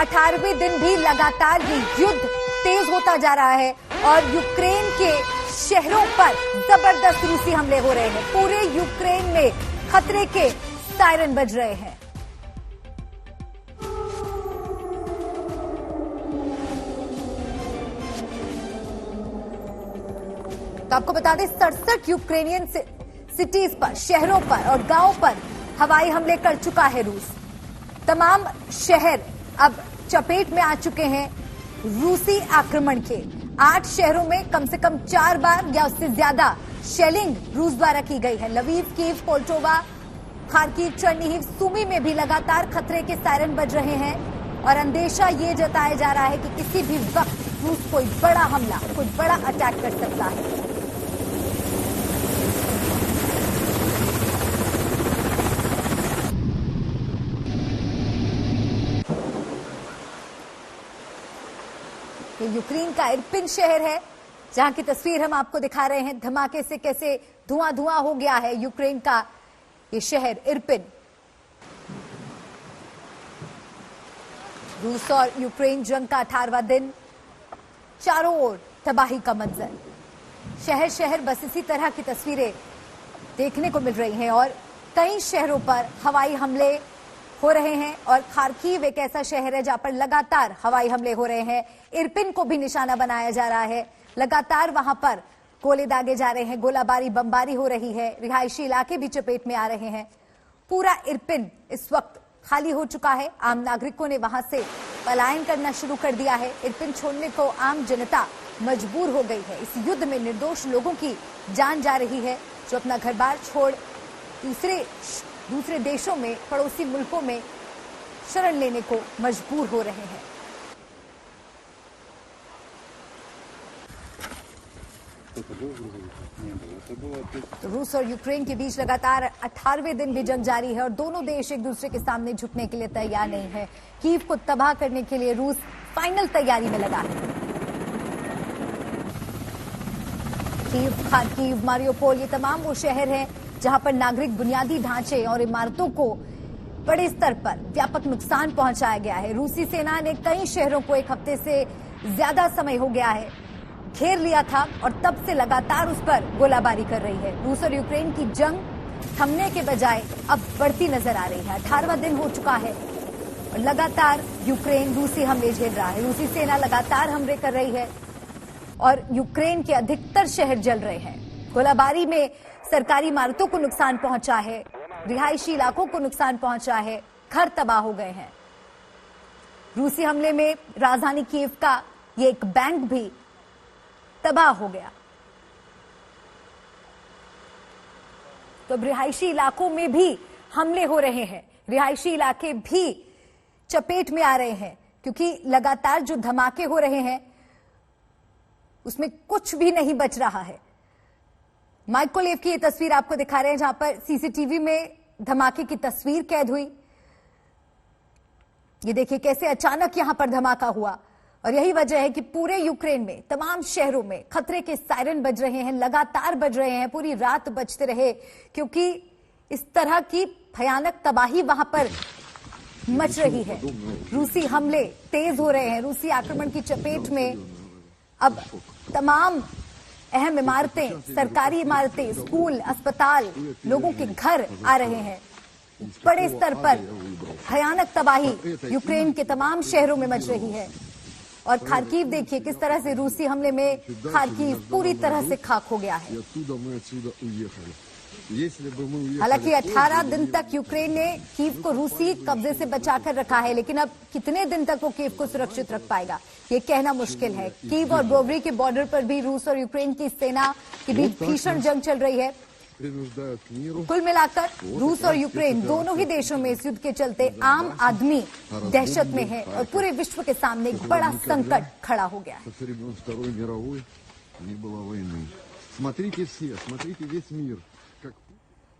18वें दिन भी लगातार ये युद्ध तेज होता जा रहा है और यूक्रेन के शहरों पर जबरदस्त रूसी हमले हो रहे हैं। पूरे यूक्रेन में खतरे के सायरन बज रहे हैं। तो आपको बता दें 67 यूक्रेनियन सिटीज पर, शहरों पर और गांवों पर हवाई हमले कर चुका है रूस। तमाम शहर अब चपेट में आ चुके हैं रूसी आक्रमण के। 8 शहरों में कम से कम 4 बार या उससे ज्यादा शेलिंग रूस द्वारा की गई है। लवीव, कीव, पोल्टोवा, खार्किव, चर्निहिव, सुमी में भी लगातार खतरे के सायरन बज रहे हैं और अंदेशा ये जताया जा रहा है कि किसी भी वक्त रूस कोई बड़ा हमला, कोई बड़ा अटैक कर सकता है। यूक्रेन का इर्पिन शहर है जहां की तस्वीर हम आपको दिखा रहे हैं। धमाके से कैसे धुआं धुआं हो गया है यूक्रेन का ये शहर इर्पिन। रूस और यूक्रेन जंग का 18वां दिन, चारों ओर तबाही का मंजर। शहर शहर बस इसी तरह की तस्वीरें देखने को मिल रही हैं और कई शहरों पर हवाई हमले हो रहे हैं और खार्किव एक ऐसा शहर है जहां पर लगातार हवाई हमले हो रहे हैं। इर्पिन को भी निशाना बनाया जा रहा है, लगातार वहां पर गोले दागे जा रहे हैं, गोलाबारी, बमबारी हो रही है, रिहायशी इलाके भी चपेट में आ रहे हैं। पूरा इर्पिन इस वक्त खाली हो चुका है। आम नागरिकों ने वहां से पलायन करना शुरू कर दिया है। इर्पिन छोड़ने को आम जनता मजबूर हो गई है। इस युद्ध में निर्दोष लोगों की जान जा रही है जो अपना घर बार छोड़ दूसरे देशों में, पड़ोसी मुल्कों में शरण लेने को मजबूर हो रहे हैं। तो रूस और यूक्रेन के बीच लगातार 18वें दिन भी जंग जारी है और दोनों देश एक दूसरे के सामने झुकने के लिए तैयार नहीं है। कीव को तबाह करने के लिए रूस फाइनल तैयारी में लगा है। कीव, खार्किव, मारियोपोल ये तमाम वो शहर हैं जहां पर नागरिक बुनियादी ढांचे और इमारतों को बड़े स्तर पर व्यापक नुकसान पहुंचाया गया है। रूसी सेना ने कई शहरों को एक हफ्ते से ज्यादा समय हो गया है घेर लिया था और तब से लगातार उस पर गोलाबारी कर रही है। रूस और यूक्रेन की जंग थमने के बजाय अब बढ़ती नजर आ रही है। 18वां दिन हो चुका है और लगातार यूक्रेन रूसी हमले झेल रहा है। रूसी सेना लगातार हमले कर रही है और यूक्रेन के अधिकतर शहर जल रहे हैं। गोलाबारी में सरकारी इमारतों को नुकसान पहुंचा है, रिहायशी इलाकों को नुकसान पहुंचा है, घर तबाह हो गए हैं। रूसी हमले में राजधानी कीव का ये एक बैंक भी तबाह हो गया। तो अब रिहायशी इलाकों में भी हमले हो रहे हैं, रिहायशी इलाके भी चपेट में आ रहे हैं क्योंकि लगातार जो धमाके हो रहे हैं उसमें कुछ भी नहीं बच रहा है। माइकोलेव की ये तस्वीर आपको दिखा रहे हैं जहां पर सीसीटीवी में धमाके की तस्वीर कैद हुई। ये देखिए कैसे अचानक यहां पर धमाका हुआ और यही वजह है कि पूरे यूक्रेन में तमाम शहरों में खतरे के सायरन बज रहे हैं, लगातार बज रहे हैं, पूरी रात बजते रहे क्योंकि इस तरह की भयानक तबाही वहां पर मच रही है। रूसी हमले तेज हो रहे हैं। रूसी आक्रमण की चपेट में अब तमाम अहम इमारतें, सरकारी इमारतें, स्कूल, अस्पताल, लोगों के घर आ रहे हैं। बड़े स्तर पर भयानक तबाही यूक्रेन के तमाम शहरों में मच रही है और खार्किव देखिए किस तरह से रूसी हमले में खार्किव पूरी तरह से खाक हो गया है। हालांकि 18 दिन तक यूक्रेन ने कीव को रूसी कब्जे से बचाकर रखा है, लेकिन अब कितने दिन तक वो कीव को सुरक्षित रख पाएगा ये कहना मुश्किल है। कीव और बोवरी के बॉर्डर पर भी रूस और यूक्रेन की सेना के बीच भीषण जंग चल रही है। कुल मिलाकर रूस और यूक्रेन दोनों ही देशों में इस युद्ध के चलते आम आदमी दहशत में है और पूरे विश्व के सामने एक बड़ा संकट खड़ा हो गया है। Смотрите все, смотрите весь мир.